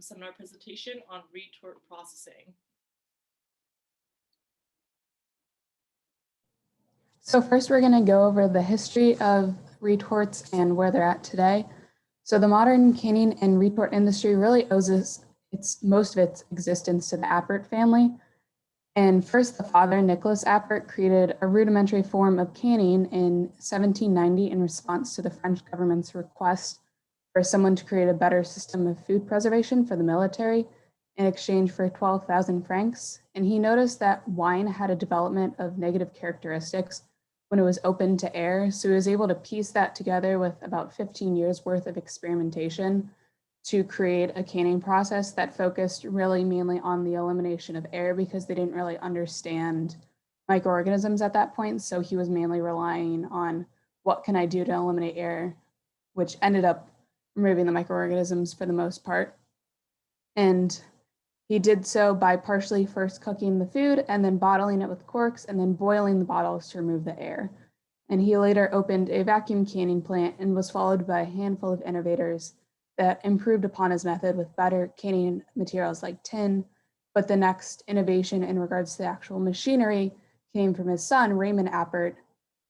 seminar presentation on retort processing. So first we're going to go over the history of retorts and where they're at today. So the modern canning and retort industry really owes most of its existence to the Appert family. And first, the father, Nicholas Appert, created a rudimentary form of canning in 1790 in response to the French government's request for someone to create a better system of food preservation for the military in exchange for 12,000 francs. And he noticed that wine had a development of negative characteristics when it was open to air. So he was able to piece that together with about 15 years worth of experimentation to create a canning process that focused really mainly on the elimination of air because they didn't really understand microorganisms at that point. So he was mainly relying on what can I do to eliminate air, which ended up removing the microorganisms for the most part. And he did so by partially first cooking the food and then bottling it with corks and then boiling the bottles to remove the air. And he later opened a vacuum canning plant and was followed by a handful of innovators that improved upon his method with better canning materials like tin. But the next innovation in regards to the actual machinery came from his son, Raymond Appert,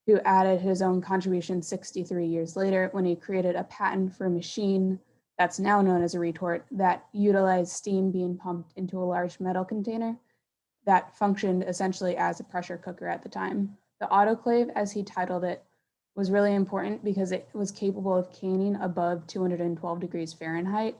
who added his own contribution 63 years later when he created a patent for a machine that's now known as a retort that utilized steam being pumped into a large metal container that functioned essentially as a pressure cooker at the time. The autoclave, as he titled it, was really important because it was capable of canning above 212 degrees Fahrenheit,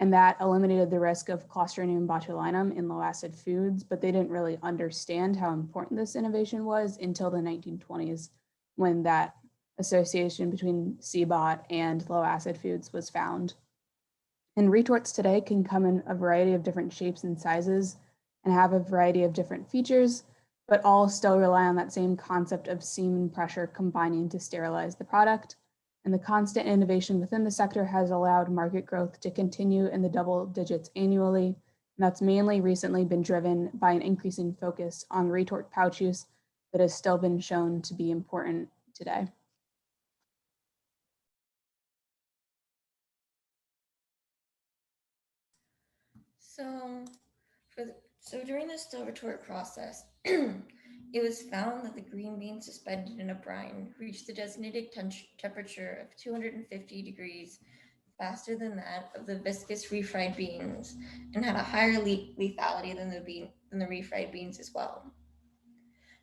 and that eliminated the risk of Clostridium botulinum in low acid foods, but they didn't really understand how important this innovation was until the 1920s when that association between CBOT and low acid foods was found. And retorts today can come in a variety of different shapes and sizes and have a variety of different features, but all still rely on that same concept of steam and pressure combining to sterilize the product. And the constant innovation within the sector has allowed market growth to continue in the double digits annually. And that's mainly recently been driven by an increasing focus on retort pouch use that has still been shown to be important today. So during the still retort process, it was found that the green beans suspended in a brine reached the designated temperature of 250 degrees faster than that of the viscous refried beans and had a higher lethality than the refried beans as well.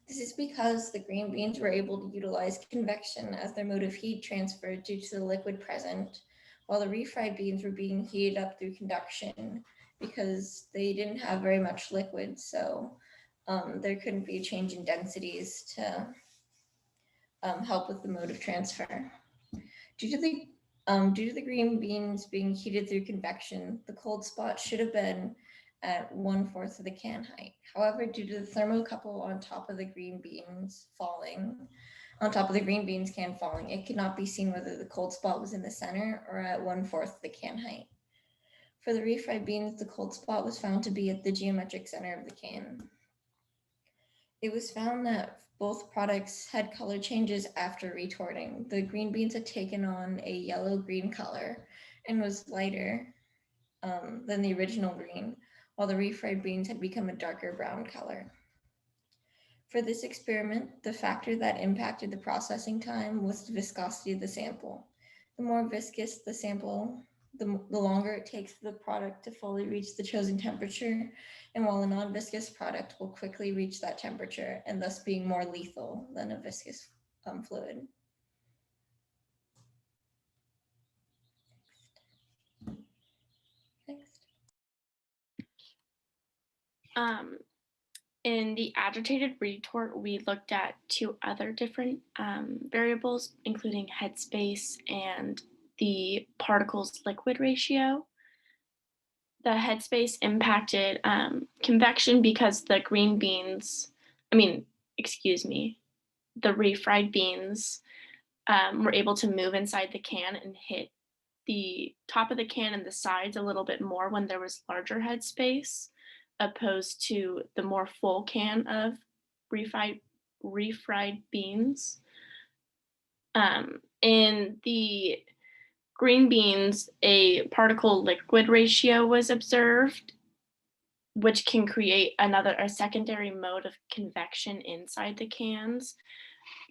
This is because the green beans were able to utilize convection as their mode of heat transfer due to the liquid present, while the refried beans were being heated up through conduction because they didn't have very much liquid, so there couldn't be a change in densities to help with the mode of transfer. Due to the green beans being heated through convection, the cold spot should have been at 1/4 of the can height. However, due to the thermocouple on top of the green beans can falling, it could not be seen whether the cold spot was in the center or at 1/4 of the can height. For the refried beans, the cold spot was found to be at the geometric center of the can. It was found that both products had color changes after retorting. The green beans had taken on a yellow-green color and was lighter than the original green, while the refried beans had become a darker brown color. For this experiment, the factor that impacted the processing time was the viscosity of the sample. The more viscous the sample, the longer it takes for the product to fully reach the chosen temperature, and while a non-viscous product will quickly reach that temperature and thus being more lethal than a viscous fluid. Next. In the agitated retort, we looked at two other different variables, including headspace and the particles liquid ratio. The headspace impacted convection because the the refried beans were able to move inside the can and hit the top of the can and the sides a little bit more when there was larger headspace, opposed to the more full can of refried beans. In the green beans, a particle liquid ratio was observed, which can create a secondary mode of convection inside the cans.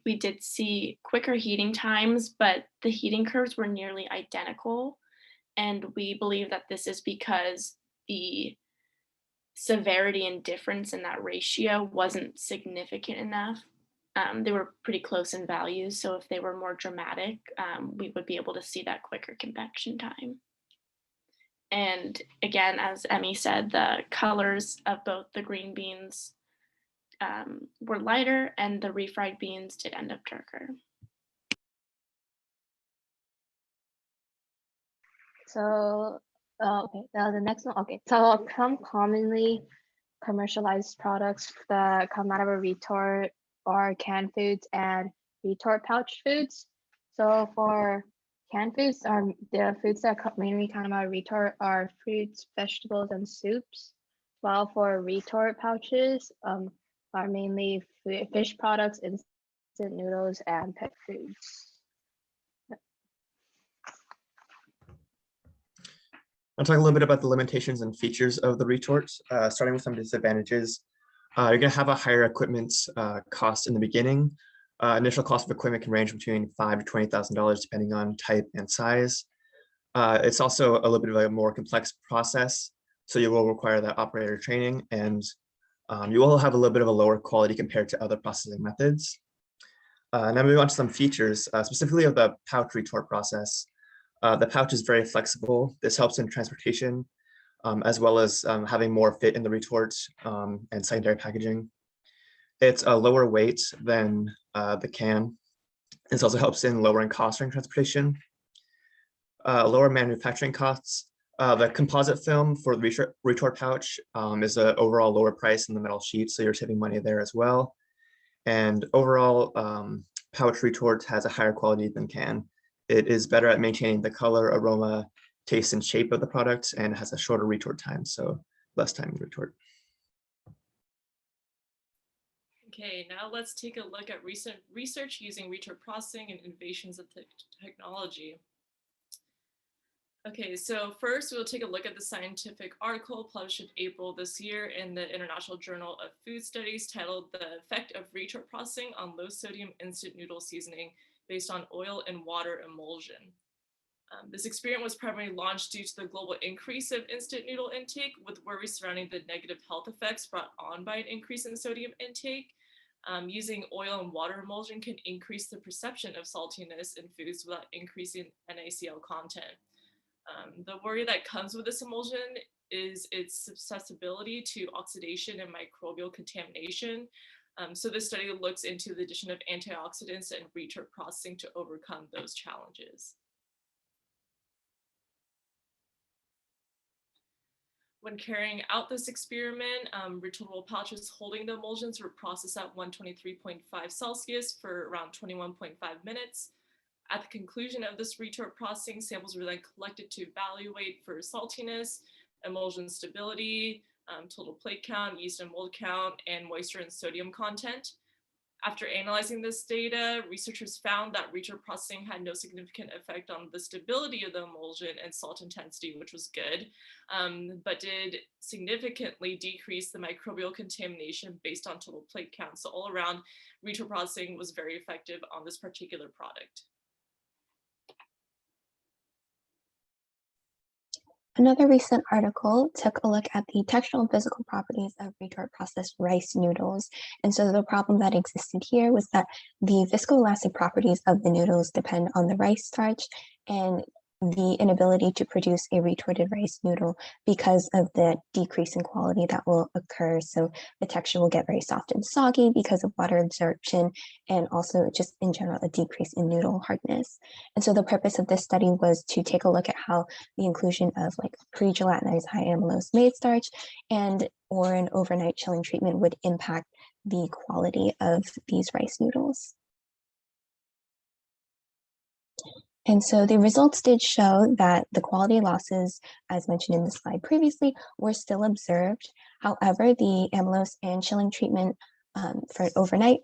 We did see quicker heating times, but the heating curves were nearly identical. And we believe that this is because the severity and difference in that ratio wasn't significant enough. They were pretty close in values, so if they were more dramatic, we would be able to see that quicker convection time. And again, as Emmy said, the colors of both the green beans were lighter, and the refried beans did end up darker. So, okay, the next one. Okay, so some commonly commercialized products that come out of a retort are canned foods and retort pouch foods. So for canned foods, the foods that mainly come out of retort are fruits, vegetables, and soups. While for retort pouches, are mainly fish products, instant noodles, and pet foods. I'll talk a little bit about the limitations and features of the retorts, starting with some disadvantages. You're going to have a higher equipment cost in the beginning. Initial cost of equipment can range between $5,000 to $20,000 depending on type and size. It's also a little bit of a more complex process, so you will require that operator training, and you will have a little bit of a lower quality compared to other processing methods. Now moving on to some features, specifically of the pouch retort process. The pouch is very flexible. This helps in transportation, as well as having more fit in the retort and secondary packaging. It's a lower weight than the can. This also helps in lowering costs during transportation. Lower manufacturing costs. The composite film for the retort pouch is an overall lower price than the metal sheet, so you're saving money there as well. And overall, pouch retort has a higher quality than can. It is better at maintaining the color, aroma, taste, and shape of the product, and has a shorter retort time, so less time in retort. Okay, now let's take a look at recent research using retort processing and innovations of technology. Okay, so first we'll take a look at the scientific article published in April this year in the International Journal of Food Studies titled "The Effect of Retort Processing on Low Sodium Instant Noodle Seasoning Based on Oil and Water Emulsion." This experiment was primarily launched due to the global increase of instant noodle intake, with worries surrounding the negative health effects brought on by an increase in sodium intake. Using oil and water emulsion can increase the perception of saltiness in foods without increasing NaCl content. The worry that comes with this emulsion is its susceptibility to oxidation and microbial contamination. So this study looks into the addition of antioxidants and retort processing to overcome those challenges. When carrying out this experiment, retortable pouches holding the emulsions were processed at 123.5 Celsius for around 21.5 minutes. At the conclusion of this retort processing, samples were then collected to evaluate for saltiness, emulsion stability, total plate count, yeast and mold count, and moisture and sodium content. After analyzing this data, researchers found that retort processing had no significant effect on the stability of the emulsion and salt intensity, which was good, but did significantly decrease the microbial contamination based on total plate count. So all around, retort processing was very effective on this particular product. Another recent article took a look at the textural and physical properties of retort processed rice noodles. And so the problem that existed here was that the viscoelastic properties of the noodles depend on the rice starch and the inability to produce a retorted rice noodle because of the decrease in quality that will occur. So the texture will get very soft and soggy because of water absorption, and also just in general a decrease in noodle hardness. And so the purpose of this study was to take a look at how the inclusion of like pre-gelatinized high amylose maize starch or an overnight chilling treatment would impact the quality of these rice noodles. And so the results did show that the quality losses, as mentioned in the slide previously, were still observed. However, the amylose and chilling treatment for overnight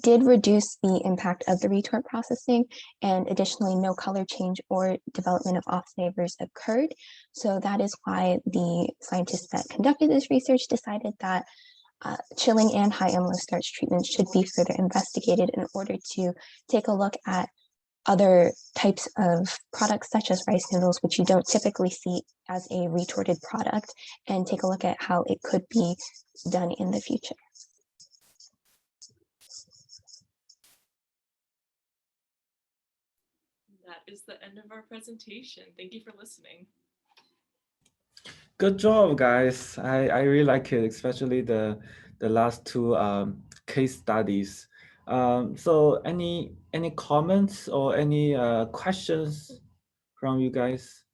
did reduce the impact of the retort processing, and additionally, no color change or development of off flavors occurred. So that is why the scientists that conducted this research decided that chilling and high amylose starch treatments should be further investigated in order to take a look at other types of products such as rice noodles, which you don't typically see as a retorted product, and take a look at how it could be done in the future. That is the end of our presentation. Thank you for listening. Good job, guys. I really like it, especially the last two case studies. So any comments or any questions from you guys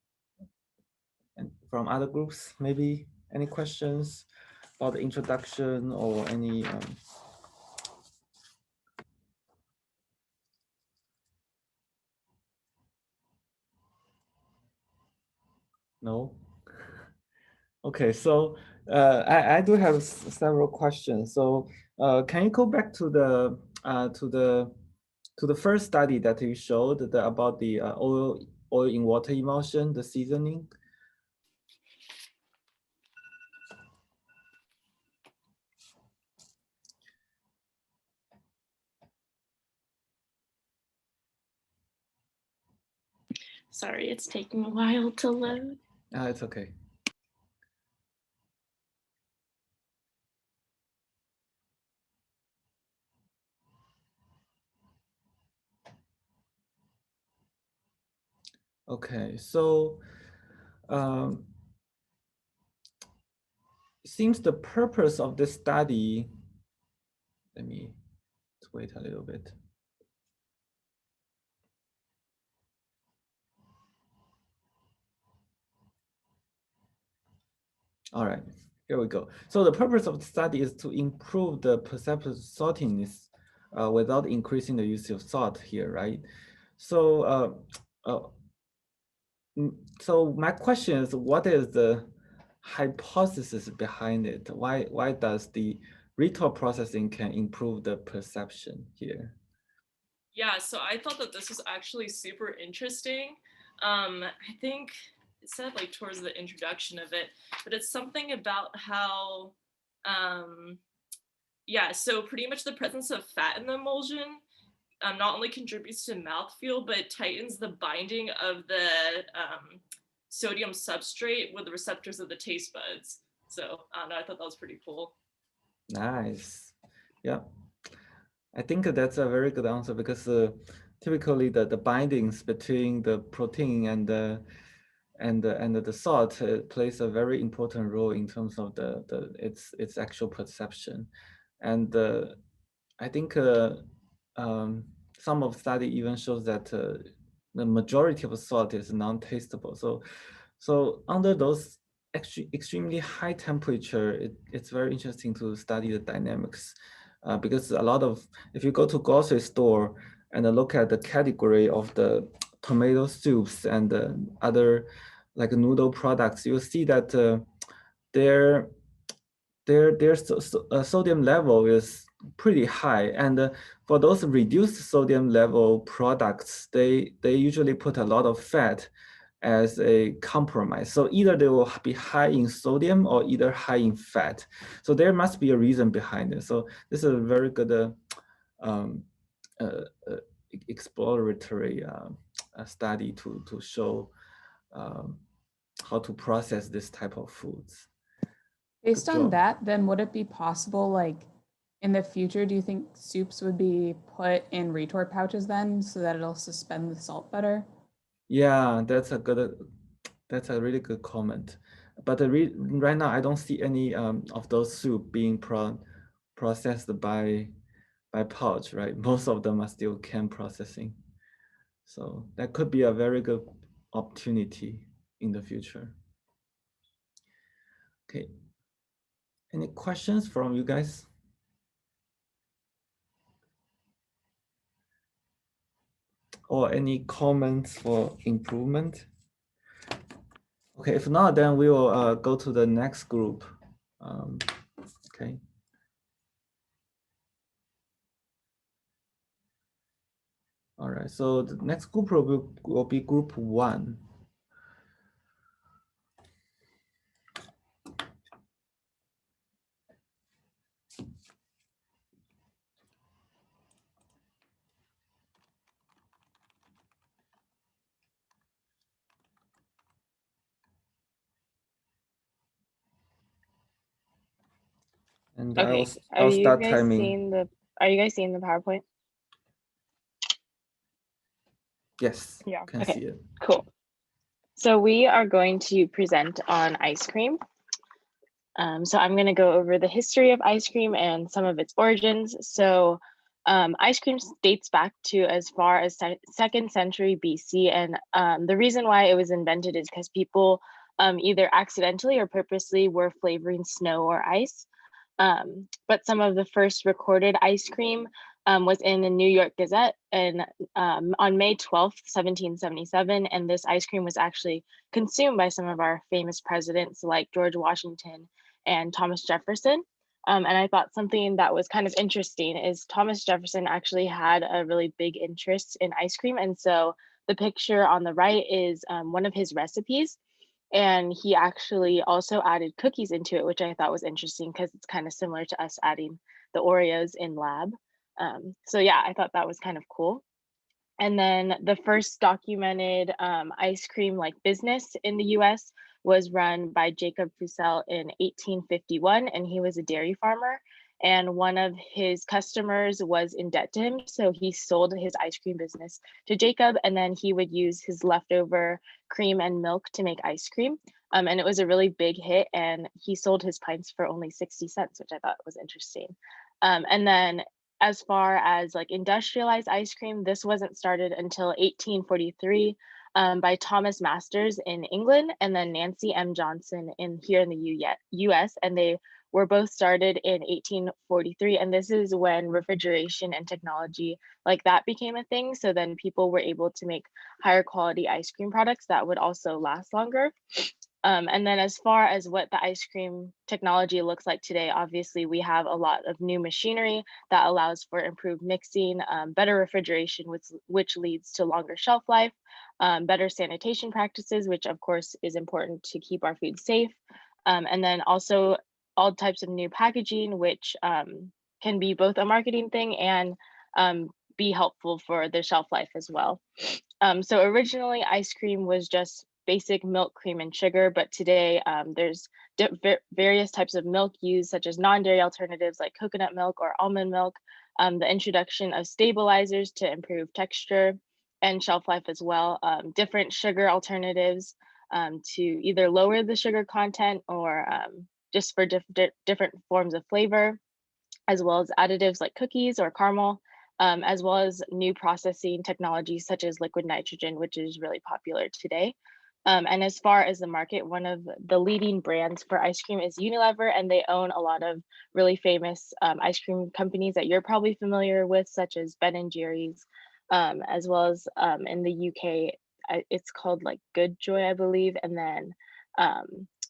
and from other groups? Maybe any questions about the introduction or any no? Okay, so I do have several questions. So can you go back to the first study that you showed about the oil in water emulsion, the seasoning? Sorry, it's taking a while to load. It's okay. Okay, so seems the purpose of this study, let me wait a little bit. All right, here we go. So the purpose of the study is to improve the perceptual saltiness without increasing the use of salt here, right? So, so my question is, what is the hypothesis behind it? Why does the retort processing can improve the perception here? Yeah, so I thought that this was actually super interesting. I think it said like towards the introduction of it, but it's something about how, yeah, so pretty much the presence of fat in the emulsion not only contributes to mouthfeel, but tightens the binding of the sodium substrate with the receptors of the taste buds. So I don't know, I thought that was pretty cool. Nice. Yeah. I think that's a very good answer because typically the bindings between the protein and the salt plays a very important role in terms of its actual perception, and I think some of study even shows that the majority of salt is non-tastable. So under those extremely high temperature, it's very interesting to study the dynamics. Because a lot of, if you go to grocery store and look at the category of the tomato soups and other like noodle products, you'll see that their sodium level is pretty high. And for those reduced sodium level products, they usually put a lot of fat as a compromise. So either they will be high in sodium or either high in fat. So there must be a reason behind it. So this is a very good exploratory study to show how to process this type of foods. Based on that, then would it be possible, like in the future, do you think soups would be put in retort pouches then so that it'll suspend the salt better? Yeah, that's a really good comment. But right now, I don't see any of those soup being processed by pouch, right? Most of them are still can processing. So that could be a very good opportunity in the future. Okay. Any questions from you guys? Or any comments for improvement? Okay, if not, then we will go to the next group. Okay. All right, so the next group will be group 1. And Okay, I'll are you start guys timing. seeing the PowerPoint? Yes, Yeah. can Okay, see it. cool. So we are going to present on ice cream. So I'm going to go over the history of ice cream and some of its origins. So ice cream dates back to as far as 2nd century BC. And the reason why it was invented is because people either accidentally or purposely were flavoring snow or ice. But some of the first recorded ice cream was in the New York Gazette and on May 12th, 1777. And this ice cream was actually consumed by some of our famous presidents like George Washington and Thomas Jefferson. And I thought something that was kind of interesting is Thomas Jefferson actually had a really big interest in ice cream. And so the picture on the right is one of his recipes. And he actually also added cookies into it, which I thought was interesting because it's kind of similar to us adding the Oreos in lab. So yeah, I thought that was kind of cool. And then the first documented ice cream like business in the US was run by Jacob Fussell in 1851, and he was a dairy farmer. And one of his customers was in debt to him, so he sold his ice cream business to Jacob, and then he would use his leftover cream and milk to make ice cream. And it was a really big hit, and he sold his pints for only 60 cents, which I thought was interesting. And then as far as like industrialized ice cream, this wasn't started until 1843 by Thomas Masters in England and then Nancy M. Johnson here in the US. And they were both started in 1843. And this is when refrigeration and technology like that became a thing. So then people were able to make higher quality ice cream products that would also last longer. And then as far as what the ice cream technology looks like today, obviously we have a lot of new machinery that allows for improved mixing, better refrigeration, which leads to longer shelf life, better sanitation practices, which of course is important to keep our food safe. And then also all types of new packaging, which can be both a marketing thing and be helpful for the shelf life as well. So originally ice cream was just basic milk, cream, and sugar, but today there's various types of milk used, such as non-dairy alternatives like coconut milk or almond milk, the introduction of stabilizers to improve texture and shelf life as well, different sugar alternatives to either lower the sugar content or just for different forms of flavor, as well as additives like cookies or caramel, as well as new processing technologies such as liquid nitrogen, which is really popular today. And as far as the market, one of the leading brands for ice cream is Unilever, and they own a lot of really famous ice cream companies that you're probably familiar with, such as Ben and Jerry's, as well as in the UK, it's called like Good Joy, I believe. And then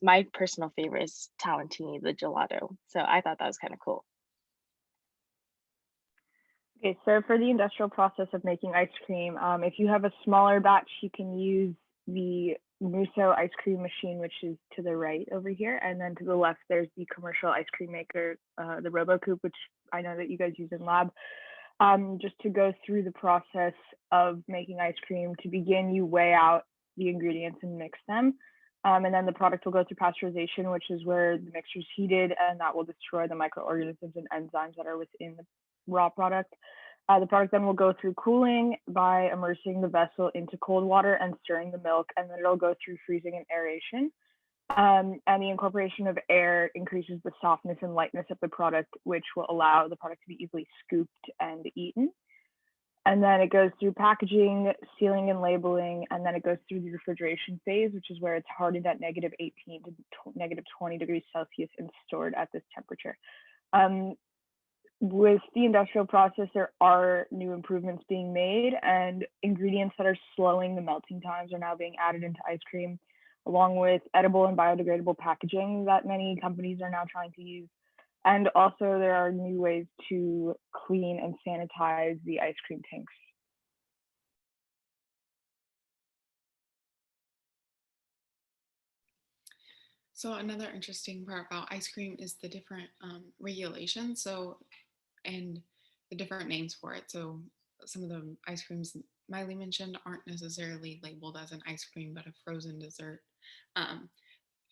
my personal favorite is Talentini, the gelato. So I thought that was kind of cool. Okay, so for the industrial process of making ice cream, if you have a smaller batch, you can use the Musso ice cream machine, which is to the right over here. And then to the left, there's the commercial ice cream maker, the RoboCoupe, which I know that you guys use in lab. Just to go through the process of making ice cream, to begin, you weigh out the ingredients and mix them. And then the product will go through pasteurization, which is where the mixture is heated, and that will destroy the microorganisms and enzymes that are within the raw product. The product then will go through cooling by immersing the vessel into cold water and stirring the milk, and then it'll go through freezing and aeration. And the incorporation of air increases the softness and lightness of the product, which will allow the product to be easily scooped and eaten. And then it goes through packaging, sealing, and labeling, and then it goes through the refrigeration phase, which is where it's hardened at -18 to -20 degrees Celsius and stored at this temperature. With the industrial process, there are new improvements being made, and ingredients that are slowing the melting times are now being added into ice cream, along with edible and biodegradable packaging that many companies are now trying to use. And also there are new ways to clean and sanitize the ice cream tanks. So another interesting part about ice cream is the different regulations. And the different names for it. So some of the ice creams Miley mentioned aren't necessarily labeled as an ice cream, but a frozen dessert.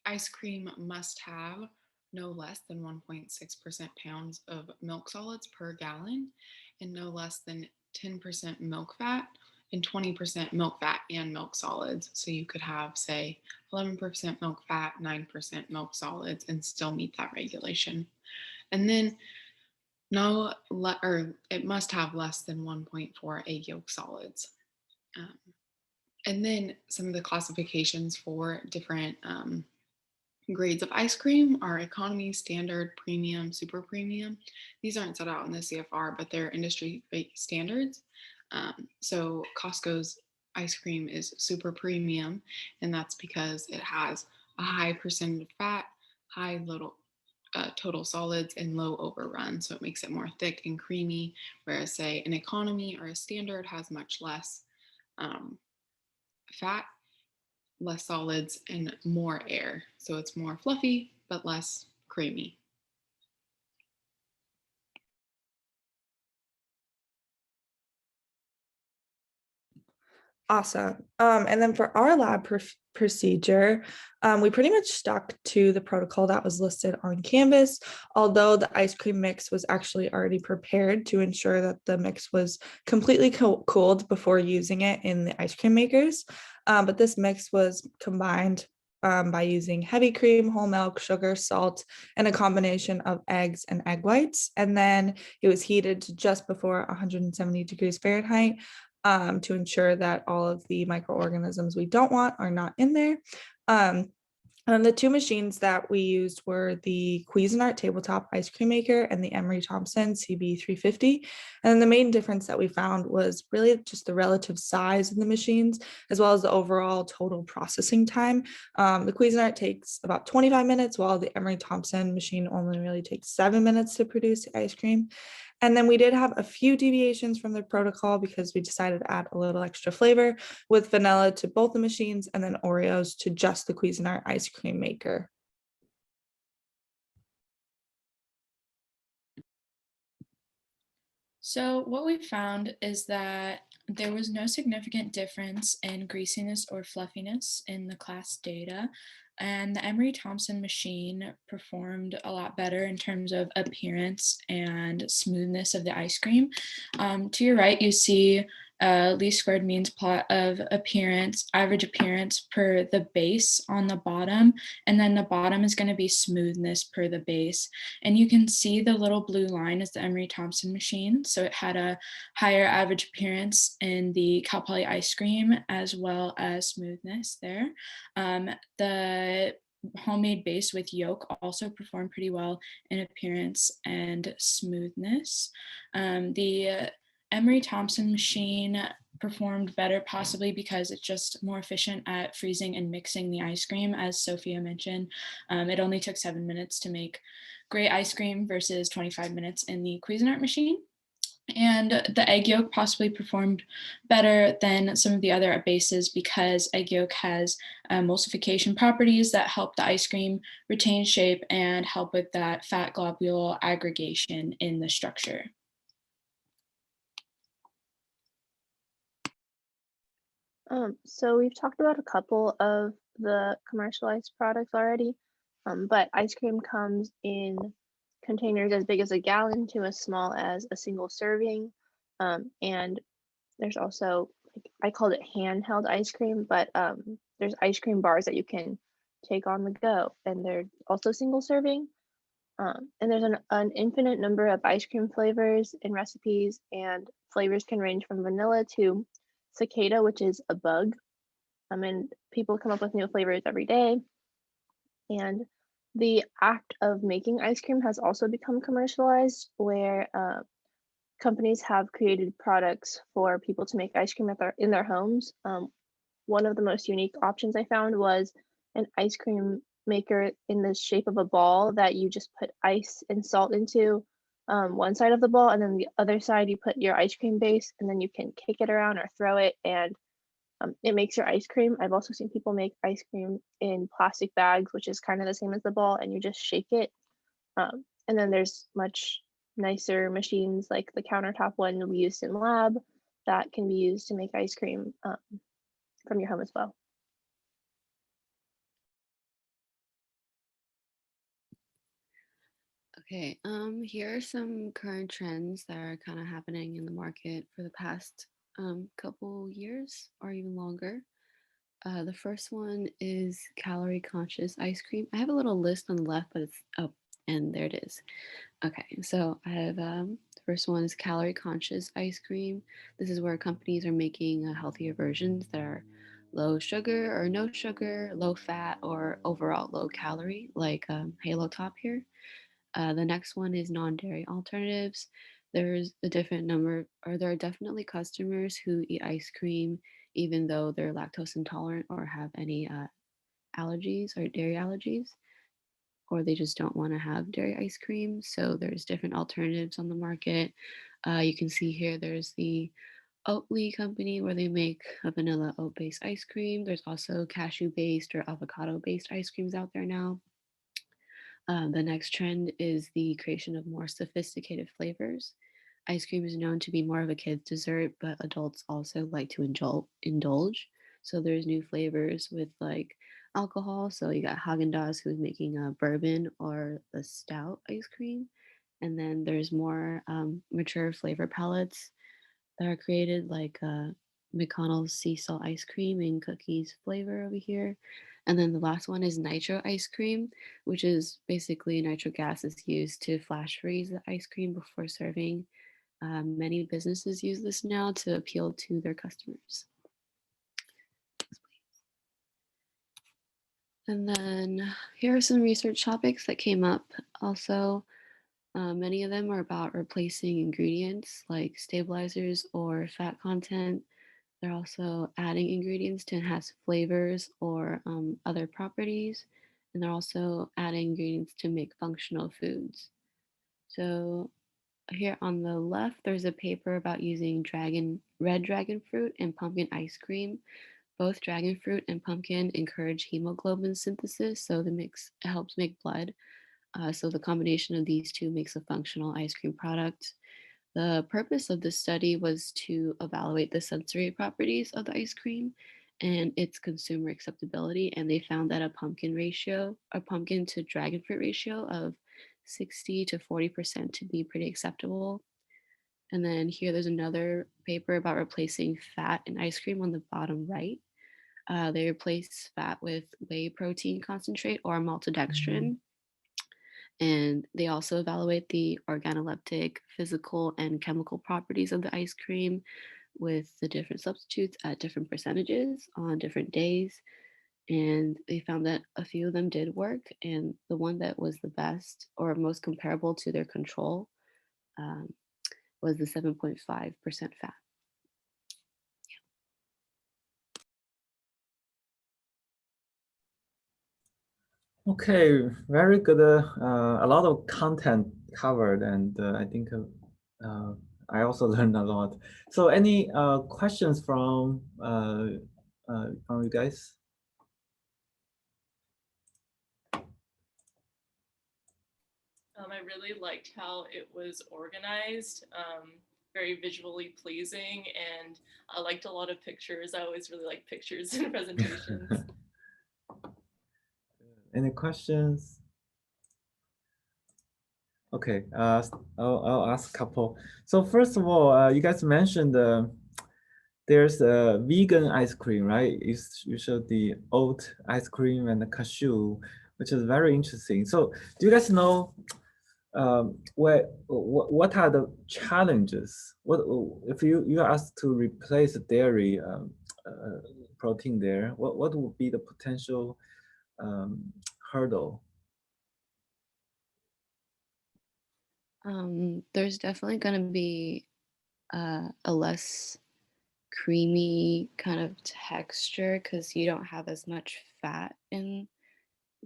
Ice cream must have no less than 1.6% pounds of milk solids per gallon and no less than 10% milk fat and 20% milk fat and milk solids. So you could have, say, 11% milk fat, 9% milk solids, and still meet that regulation. And then it must have less than 1.4 egg yolk solids. And then some of the classifications for different grades of ice cream are economy, standard, premium, super premium. These aren't set out in the CFR, but they're industry standards. So Costco's ice cream is super premium, and that's because it has a high percentage of fat, high total solids, and low overrun. So it makes it more thick and creamy, whereas say an economy or a standard has much less fat, less solids, and more air. So it's more fluffy, but less creamy. Awesome. And then for our lab procedure, we pretty much stuck to the protocol that was listed on Canvas, although the ice cream mix was actually already prepared to ensure that the mix was completely cooled before using it in the ice cream makers. But this mix was combined by using heavy cream, whole milk, sugar, salt, and a combination of eggs and egg whites. And then it was heated to just before 170 degrees Fahrenheit to ensure that all of the microorganisms we don't want are not in there. And the two machines that we used were the Cuisinart tabletop ice cream maker and the Emery Thompson CB350. And the main difference that we found was really just the relative size of the machines, as well as the overall total processing time. The Cuisinart takes about 25 minutes, while the Emery Thompson machine only really takes 7 minutes to produce the ice cream. And then we did have a few deviations from the protocol because we decided to add a little extra flavor with vanilla to both the machines and then Oreos to just the Cuisinart ice cream maker. So what we found is that there was no significant difference in greasiness or fluffiness in the class data, and the Emery Thompson machine performed a lot better in terms of appearance and smoothness of the ice cream. To your right, you see least squared means plot of average appearance per the base on the bottom, and then the bottom is going to be smoothness per the base. And you can see the little blue line is the Emery Thompson machine, so it had a higher average appearance in the Cal Poly ice cream as well as smoothness there. The homemade base with yolk also performed pretty well in appearance and smoothness. The Emery Thompson machine performed better, possibly because it's just more efficient at freezing and mixing the ice cream. As Sophia mentioned, it only took 7 minutes to make great ice cream versus 25 minutes in the Cuisinart machine. And the egg yolk possibly performed better than some of the other bases because egg yolk has emulsification properties that help the ice cream retain shape and help with that fat globule aggregation in the structure. So we've talked about a couple of the commercialized products already, but ice cream comes in containers as big as a gallon to as small as a single serving. And there's also, I called it handheld ice cream, but there's ice cream bars that you can take on the go, and they're also single serving. And there's an infinite number of ice cream flavors and recipes, and flavors can range from vanilla to cicada, which is a bug. And people come up with new flavors every day. And the act of making ice cream has also become commercialized, where companies have created products for people to make ice cream in their homes. One of the most unique options I found was an ice cream maker in the shape of a ball that you just put ice and salt into one side of the ball, and then the other side you put your ice cream base, and then you can kick it around or throw it, and It makes your ice cream. I've also seen people make ice cream in plastic bags, which is kind of the same as the ball, and you just shake it. And then there's much nicer machines like the countertop one we used in lab that can be used to make ice cream from your home as well. Okay, here are some current trends that are kind of happening in the market for the past couple years or even longer. The first one is calorie conscious ice cream. I have a little list on the left, but it's oh, and there it is. Okay, so I have the first one is calorie conscious ice cream. This is where companies are making healthier versions that are low sugar or no sugar, low fat, or overall low calorie, like Halo Top here. The next one is non-dairy alternatives. There's a different number, or there are definitely customers who eat ice cream even though they're lactose intolerant or have any allergies or dairy allergies, or they just don't want to have dairy ice cream. So there's different alternatives on the market. You can see here there's the Oatly company where they make a vanilla oat-based ice cream. There's also cashew-based or avocado-based ice creams out there now. The next trend is the creation of more sophisticated flavors. Ice cream is known to be more of a kid's dessert, but adults also like to indulge. So there's new flavors with like alcohol. So you got Haagen-Dazs who's making a bourbon or the stout ice cream. And then there's more mature flavor palettes that are created like McConnell's sea salt ice cream and cookies flavor over here. And then the last one is nitro ice cream, which is basically nitro gas is used to flash freeze the ice cream before serving. Many businesses use this now to appeal to their customers. And then here are some research topics that came up also. Many of them are about replacing ingredients like stabilizers or fat content. They're also adding ingredients to enhance flavors or other properties. And they're also adding ingredients to make functional foods. So here on the left, there's a paper about using red dragon fruit and pumpkin ice cream. Both dragon fruit and pumpkin encourage hemoglobin synthesis, so the mix helps make blood. So the combination of these two makes a functional ice cream product. The purpose of this study was to evaluate the sensory properties of the ice cream and its consumer acceptability. And they found that a pumpkin to dragon fruit ratio of 60 to 40% to be pretty acceptable. And then here there's another paper about replacing fat in ice cream on the bottom right. They replace fat with whey protein concentrate or maltodextrin. And they also evaluate the organoleptic, physical, and chemical properties of the ice cream with the different substitutes at different percentages on different days. And they found that a few of them did work, and the one that was the best or most comparable to their control was the 7.5% fat. Okay, very good. A lot of content covered, and I think I also learned a lot. So, any questions from you guys? I really liked how it was organized, very visually pleasing, and I liked a lot of pictures. I always really like pictures in presentations. Any questions? Okay, I'll ask a couple. So first of all, you guys mentioned there's a vegan ice cream, right? You showed the oat ice cream and the cashew, which is very interesting. So do you guys know what are the challenges? What if you are asked to replace dairy protein there? What would be the potential hurdle? There's definitely going to be a less creamy kind of texture because you don't have as much fat in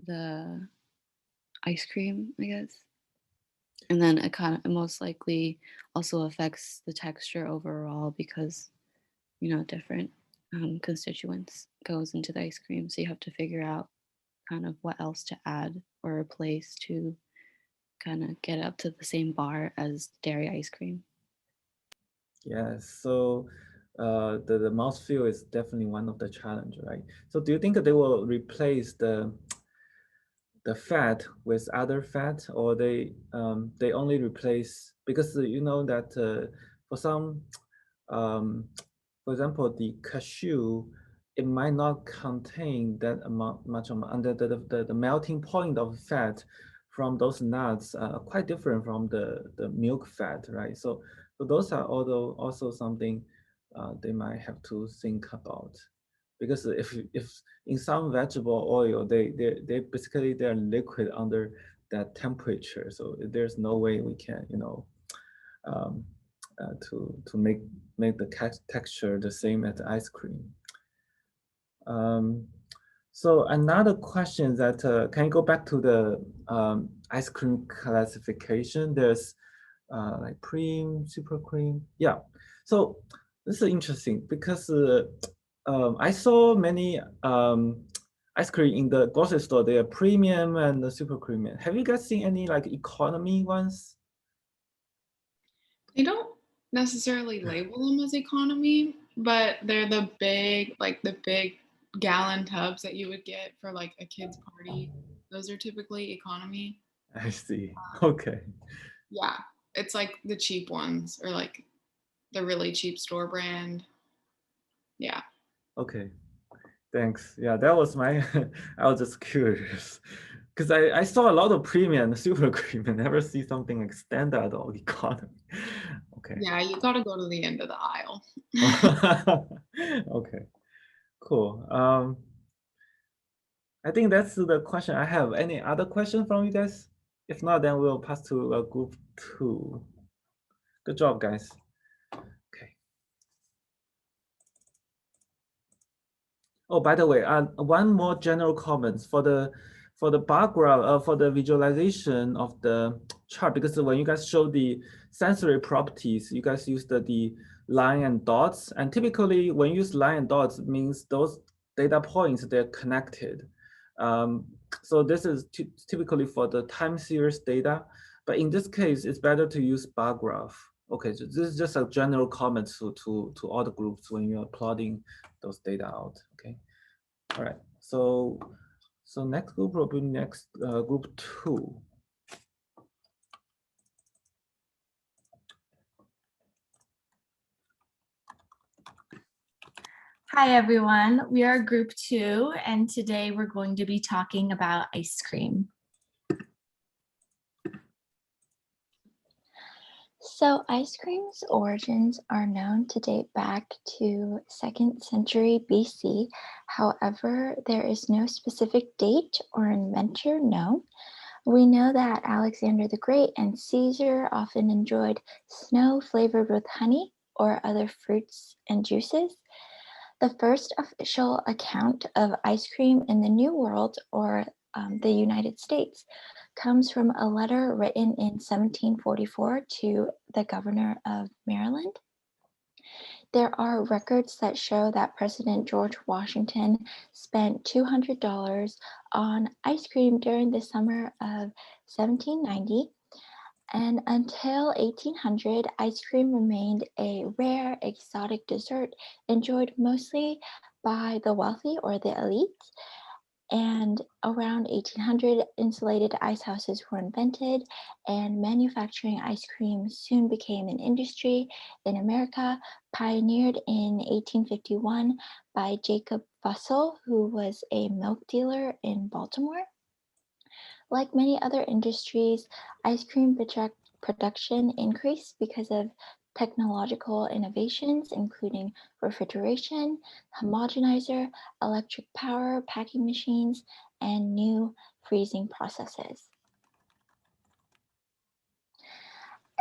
the ice cream, I guess. And then it most likely also affects the texture overall because, different constituents goes into the ice cream. So you have to figure out kind of what else to add or replace to kind of get up to the same bar as dairy ice cream. Yes, so the mouthfeel is definitely one of the challenge, right? So do you think they will replace the fat with other fat, or they only replace, because you know that for some for example, the cashew, it might not contain that much amount, and the melting point of fat from those nuts are quite different from the milk fat, right? So those are also something they might have to think about, because if in some vegetable oil, they basically they're liquid under that temperature, so there's no way we can, you know, to make the texture the same as ice cream. So another question that can you go back to the ice cream classification? There's like cream, super cream. Yeah. So this is interesting because I saw many ice cream in the grocery store. They are premium and the super premium. Have you guys seen any like economy ones? They don't necessarily label them as economy, but they're the big, like the big gallon tubs that you would get for like a kid's party. Those are typically economy. I see. Okay. Yeah, it's like the cheap ones or like the really cheap store brand. Yeah. Okay. Thanks. Yeah, that was my, I was just curious. Because I saw a lot of premium and super premium. Never see something like standard or economy. Okay. Yeah, you gotta go to the end of the aisle. Okay, cool. I think that's the question I have. Any other question from you guys? If not, then we'll pass to group 2. Good job, guys. Okay. Oh, by the way, one more general comment for the bar graph, for the visualization of the chart, because when you guys show the sensory properties, you guys use the line and dots, and typically when you use line and dots, it means those data points, they're connected. So this is typically for the time series data, but in this case, it's better to use bar graph. Okay, so this is just a general comment to all the groups when you're plotting those data out. Okay, all right. So next group will be next group 2. Hi everyone, we are group 2 and today we're going to be talking about ice cream. So ice cream's origins are known to date back to 2nd century BC. However, there is no specific date or inventor known. We know that Alexander the Great and Caesar often enjoyed snow flavored with honey or other fruits and juices. The first official account of ice cream in the New World, or the United States, comes from a letter written in 1744 to the governor of Maryland. There are records that show that President George Washington spent $200 on ice cream during the summer of 1790. And until 1800, ice cream remained a rare, exotic dessert enjoyed mostly by the wealthy or the elite. And around 1800, insulated ice houses were invented, and manufacturing ice cream soon became an industry in America, pioneered in 1851 by Jacob Fussell, who was a milk dealer in Baltimore. Like many other industries, ice cream production increased because of technological innovations, including refrigeration, homogenizer, electric power, packing machines, and new freezing processes.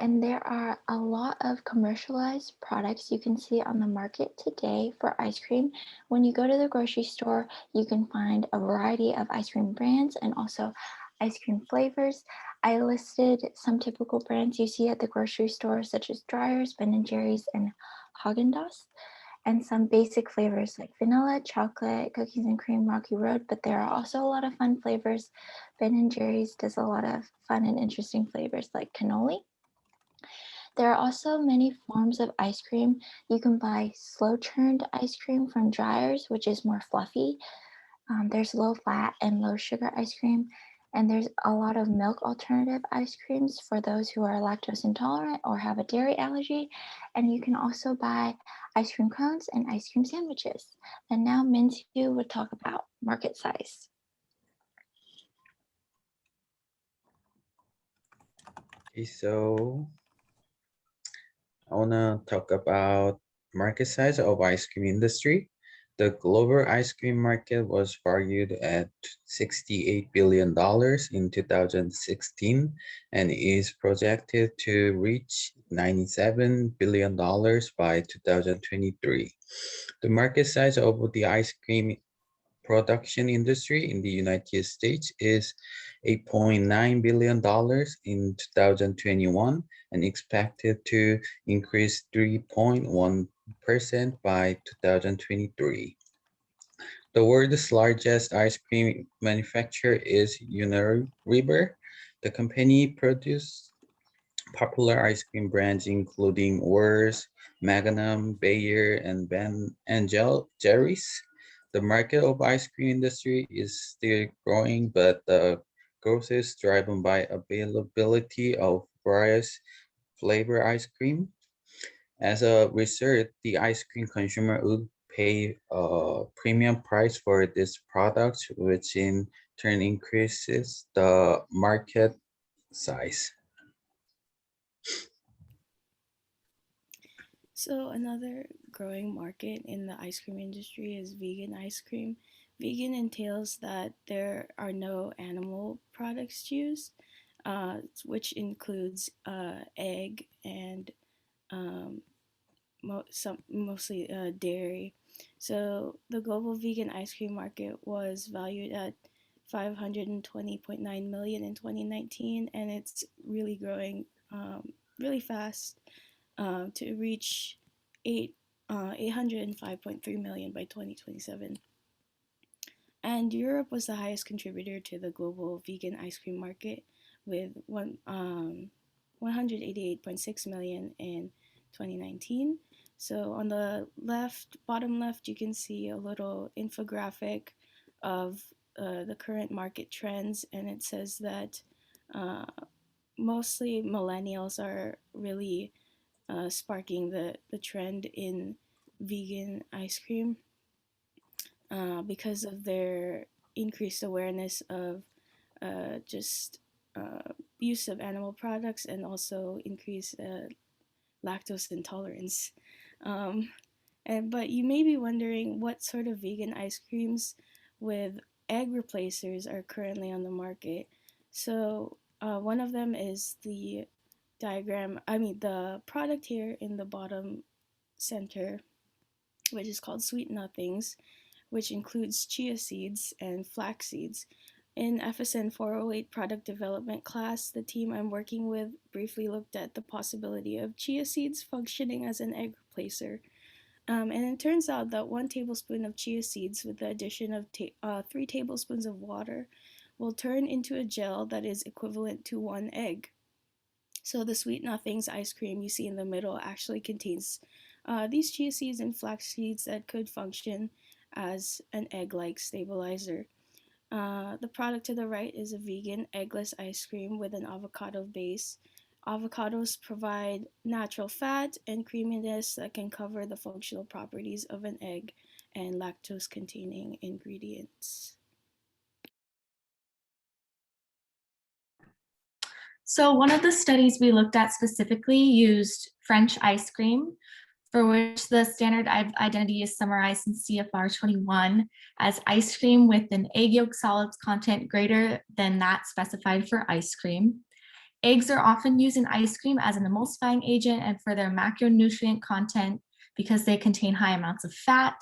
And there are a lot of commercialized products you can see on the market today for ice cream. When you go to the grocery store, you can find a variety of ice cream brands and also ice cream flavors. I listed some typical brands you see at the grocery store, such as Dreyer's, Ben & Jerry's, and Haagen-Dazs. and some basic flavors like vanilla, chocolate, cookies and cream, Rocky Road, but there are also a lot of fun flavors. Ben & Jerry's does a lot of fun and interesting flavors like cannoli. There are also many forms of ice cream. You can buy slow churned ice cream from Dryers, which is more fluffy. There's low fat and low sugar ice cream. And there's a lot of milk alternative ice creams for those who are lactose intolerant or have a dairy allergy. And you can also buy ice cream cones and ice cream sandwiches. And now Mintu will talk about market size. Okay, so I want to talk about market size of ice cream industry. The global ice cream market was valued at $68 billion in 2016 and is projected to reach $97 billion by 2023. The market size of the ice cream production industry in the United States is $8.9 billion in 2021 and expected to increase 3.1% by 2023. The world's largest ice cream manufacturer is Unilever. The company produces popular ice cream brands including Wurst, Magnum, Bayer, and Ben and Jerry's. The market of ice cream industry is still growing, but the growth is driven by availability of various flavor ice cream. As a result, the ice cream consumer would pay a premium price for this product, which in turn increases the market size. So another growing market in the ice cream industry is vegan ice cream. Vegan entails that there are no animal products used, which includes egg and mostly dairy. So the global vegan ice cream market was valued at 520.9 million in 2019, and it's really growing really fast to reach 805.3 million by 2027. And Europe was the highest contributor to the global vegan ice cream market with 188.6 million in 2019. So on the left, bottom left, you can see a little infographic of the current market trends, and it says that mostly millennials are really sparking the trend in vegan ice cream because of their increased awareness of just use of animal products and also increased lactose intolerance. But you may be wondering what sort of vegan ice creams with egg replacers are currently on the market. So one of them is the product here in the bottom center, which is called Sweet Nothings, which includes chia seeds and flax seeds. In FSN 408 product development class, the team I'm working with briefly looked at the possibility of chia seeds functioning as an egg replacer. And it turns out that 1 tablespoon of chia seeds with the addition of 3 tablespoons of water will turn into a gel that is equivalent to 1 egg. So the Sweet Nothings ice cream you see in the middle actually contains these chia seeds and flax seeds that could function as an egg-like stabilizer. The product to the right is a vegan eggless ice cream with an avocado base. Avocados provide natural fat and creaminess that can cover the functional properties of an egg and lactose-containing ingredients. So one of the studies we looked at specifically used French ice cream, for which the standard identity is summarized in CFR 21 as ice cream with an egg yolk solids content greater than that specified for ice cream. Eggs are often used in ice cream as an emulsifying agent and for their macronutrient content because they contain high amounts of fat.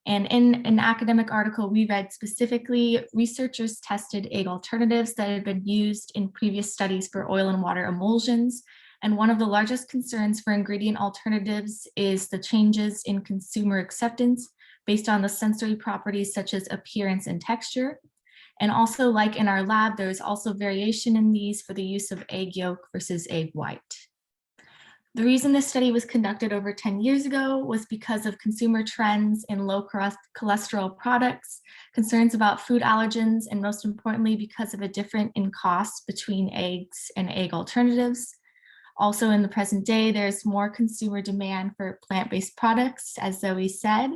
And in an academic article we read specifically, researchers tested egg alternatives that had been used in previous studies for oil and water emulsions. And one of the largest concerns for ingredient alternatives is the changes in consumer acceptance based on the sensory properties such as appearance and texture. And also, like in our lab, there's also variation in these for the use of egg yolk versus egg white. The reason this study was conducted over 10 years ago was because of consumer trends in low cholesterol products, concerns about food allergens, and most importantly, because of a difference in cost between eggs and egg alternatives. Also in the present day, there's more consumer demand for plant-based products, as Zoe said.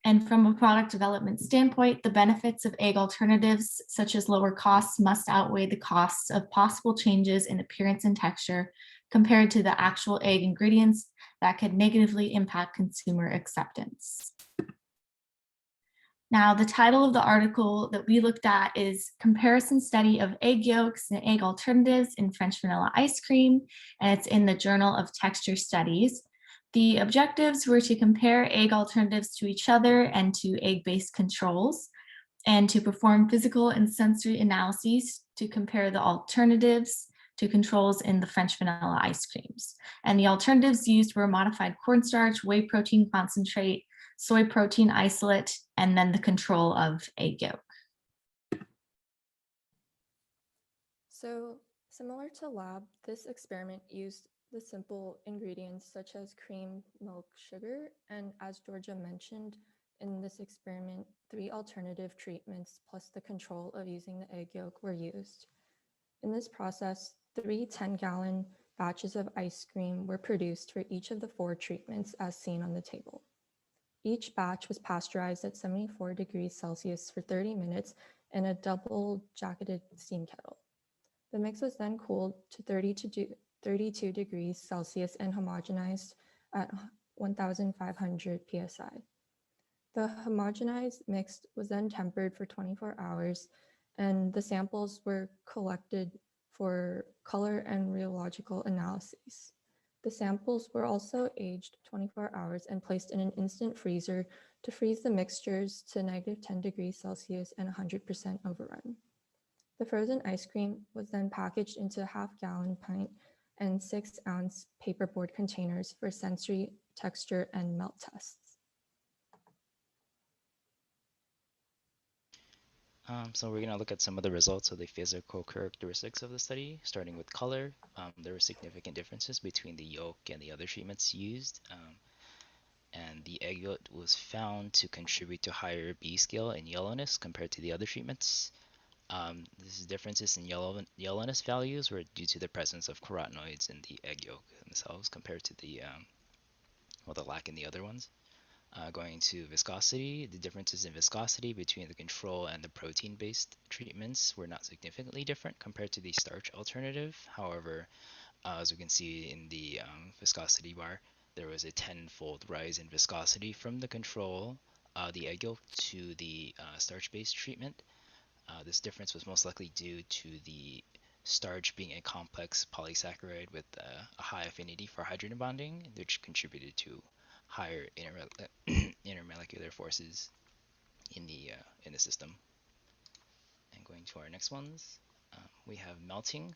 And from a product development standpoint, the benefits of egg alternatives, such as lower costs, must outweigh the costs of possible changes in appearance and texture compared to the actual egg ingredients that could negatively impact consumer acceptance. Now, the title of the article that we looked at is Comparison Study of Egg Yolks and Egg Alternatives in French Vanilla Ice Cream, and it's in the Journal of Texture Studies. The objectives were to compare egg alternatives to each other and to egg-based controls, and to perform physical and sensory analyses to compare the alternatives to controls in the French vanilla ice creams. And the alternatives used were modified cornstarch, whey protein concentrate, soy protein isolate, and then the control of egg yolk. So similar to lab, this experiment used the simple ingredients such as cream, milk, sugar, and as Georgia mentioned, in this experiment, 3 alternative treatments plus the control of using the egg yolk were used. In this process, 3 10-gallon batches of ice cream were produced for each of the 4 treatments as seen on the table. Each batch was pasteurized at 74 degrees Celsius for 30 minutes in a double jacketed steam kettle. The mix was then cooled to 32 degrees Celsius and homogenized at 1,500 psi. The homogenized mix was then tempered for 24 hours, and the samples were collected for color and rheological analyses. The samples were also aged 24 hours and placed in an instant freezer to freeze the mixtures to -10 degrees Celsius and 100% overrun. The frozen ice cream was then packaged into half-gallon pint and 6-ounce paperboard containers for sensory, texture, and melt tests. So we're going to look at some of the results of the physical characteristics of the study, starting with color. There were significant differences between the yolk and the other treatments used. And the egg yolk was found to contribute to higher B scale and yellowness compared to the other treatments. These differences in yellowness values were due to the presence of carotenoids in the egg yolk themselves compared to the lack in the other ones. Going to viscosity, the differences in viscosity between the control and the protein-based treatments were not significantly different compared to the starch alternative. However, as we can see in the viscosity bar, there was a 10-fold rise in viscosity from the control, the egg yolk, to the starch-based treatment. This difference was most likely due to the starch being a complex polysaccharide with a high affinity for hydrogen bonding, which contributed to higher intermolecular forces in the system. And going to our next ones, we have melting.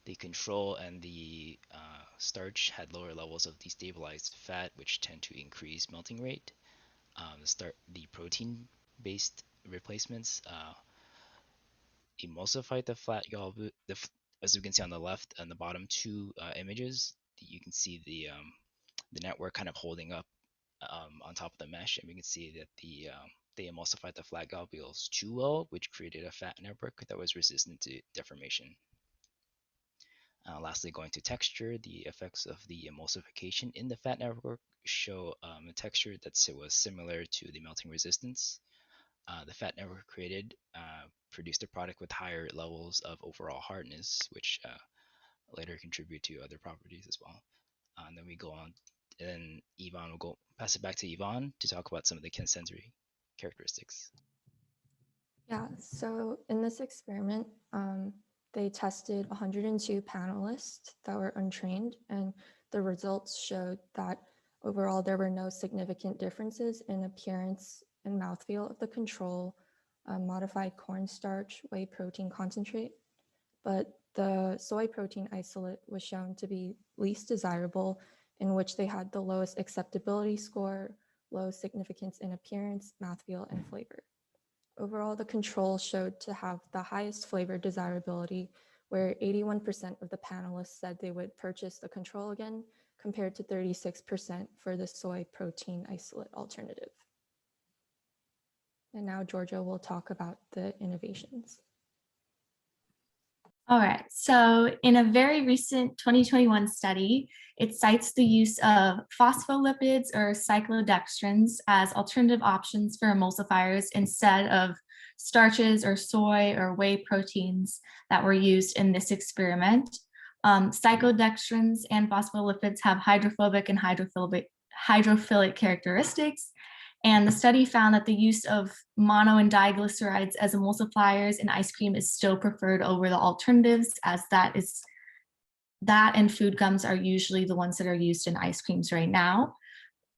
The control and the starch had lower levels of destabilized fat, which tend to increase melting rate. The protein-based replacements emulsified the flat gall. As you can see on the left and the bottom 2 images, you can see the network kind of holding up on top of the mesh, and we can see that they emulsified the flat globules too well, which created a fat network that was resistant to deformation. Lastly, going to texture, the effects of the emulsification in the fat network show a texture that was similar to the melting resistance. The fat network created produced a product with higher levels of overall hardness, which later contribute to other properties as well. And then we go on, and Yvonne will pass it back to Yvonne to talk about some of the sensory characteristics. Yeah, so in this experiment, they tested 102 panelists that were untrained, and the results showed that overall there were no significant differences in appearance and mouthfeel of the control, modified cornstarch, whey protein concentrate, but the soy protein isolate was shown to be least desirable, in which they had the lowest acceptability score, low significance in appearance, mouthfeel, and flavor. Overall, the control showed to have the highest flavor desirability, where 81% of the panelists said they would purchase the control again, compared to 36% for the soy protein isolate alternative. And now Georgia will talk about the innovations. All right, so in a very recent 2021 study, it cites the use of phospholipids or cyclodextrins as alternative options for emulsifiers instead of starches or soy or whey proteins that were used in this experiment. Cyclodextrins and phospholipids have hydrophobic and hydrophilic characteristics. And the study found that the use of mono and diglycerides as emulsifiers in ice cream is still preferred over the alternatives, as that and food gums are usually the ones that are used in ice creams right now.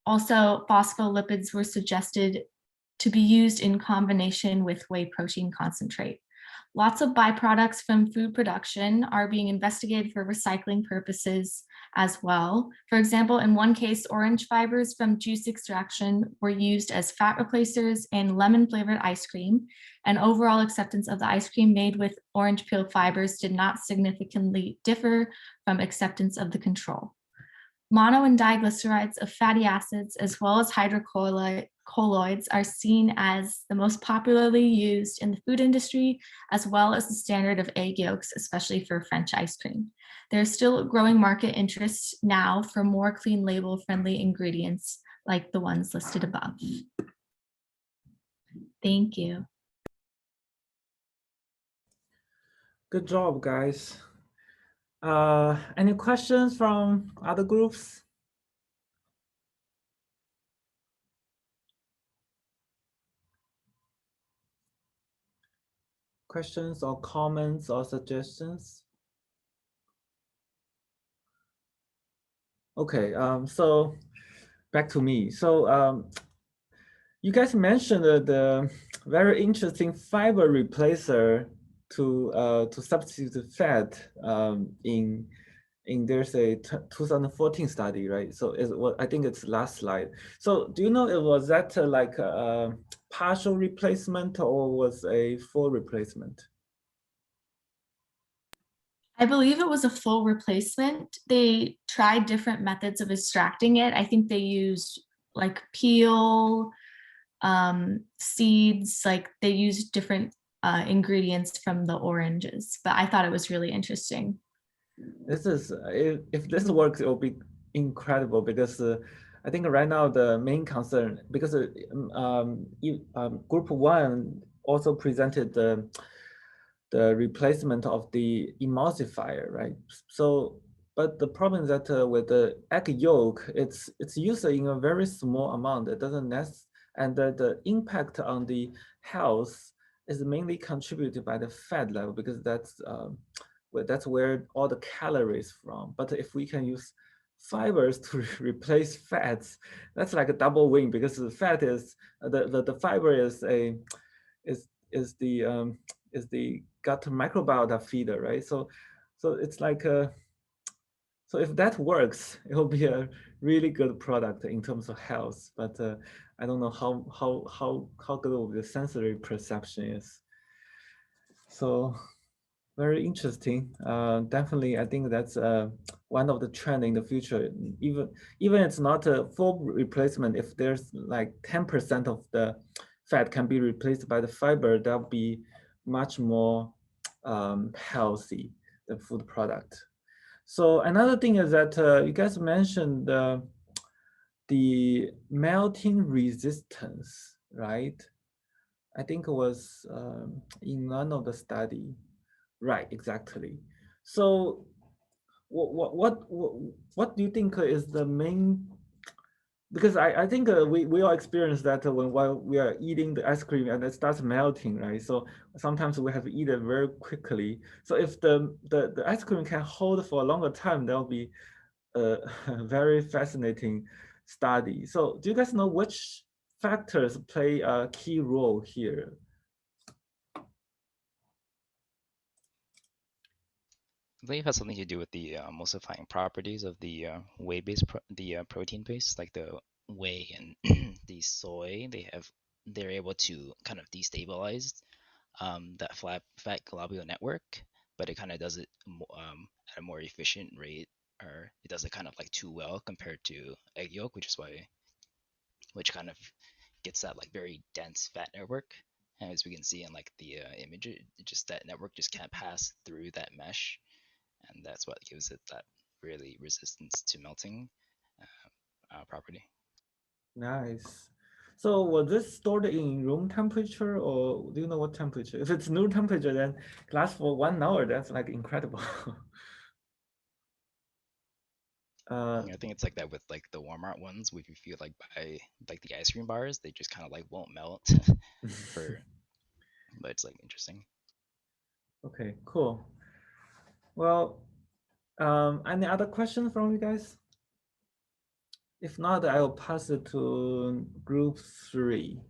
Also, phospholipids were suggested to be used in combination with whey protein concentrate. Lots of byproducts from food production are being investigated for recycling purposes as well. For example, in one case, orange fibers from juice extraction were used as fat replacers in lemon flavored ice cream, and overall acceptance of the ice cream made with orange peel fibers did not significantly differ from acceptance of the control. Mono and diglycerides of fatty acids, as well as hydrocolloids, are seen as the most popularly used in the food industry, as well as the standard of egg yolks, especially for French ice cream. There's still growing market interest now for more clean label friendly ingredients like the ones listed above. Thank you. Good job, guys. Any questions from other groups? Questions or comments or suggestions? Okay, so back to me. So you guys mentioned the very interesting fiber replacer to substitute fat in there's a 2014 study, right? So I think it's last slide. So do you know it was that like a partial replacement or was a full replacement? I believe it was a full replacement. They tried different methods of extracting it. I think they used like peel, seeds, like they used different ingredients from the oranges, but I thought it was really interesting. This is, if this works, it will be incredible because I think right now the main concern, because group one also presented the replacement of the emulsifier, right? So, but the problem is that with the egg yolk, it's used in a very small amount. It doesn't necessarily, and the impact on the health is mainly contributed by the fat level because that's where all the calories from. But if we can use fibers to replace fats, that's like a double win because the fat is the fiber is the gut microbiota feeder, right? So it's like so if that works, it will be a really good product in terms of health. But I don't know how good the sensory perception is. So very interesting. Definitely, I think that's one of the trend in the future. Even it's not a full replacement. If there's like 10% of the fat can be replaced by the fiber, that'll be much more healthy, the food product. So another thing is that you guys mentioned the melting resistance, right? I think it was in one of the study. Right, exactly. So what do you think is the main, because I think we all experience that while we are eating the ice cream and it starts melting, right? So sometimes we have to eat it very quickly. So if the ice cream can hold for a longer time, that'll be a very fascinating study. So do you guys know which factors play a key role here? believe it has something to do with the emulsifying properties of the whey-based protein base, like the whey and the soy. They're able to kind of destabilize that fat globule network, but it kind of does it at a more efficient rate, or it does it kind of like too well compared to egg yolk, which kind of gets that like very dense fat network. And as we can see in like the image, just that network just can't pass through that mesh, and that's what gives it that really resistance to melting property. Nice. So was this stored in room temperature, or do you know what temperature? If it's room temperature, then it lasts for 1 hour. That's like incredible. I think it's like that with like the Walmart ones. If you feel like buy like the ice cream bars, they just kind of like won't melt but it's like interesting. Okay, cool. Well, any other questions from you guys? If not, I'll pass it to group 3.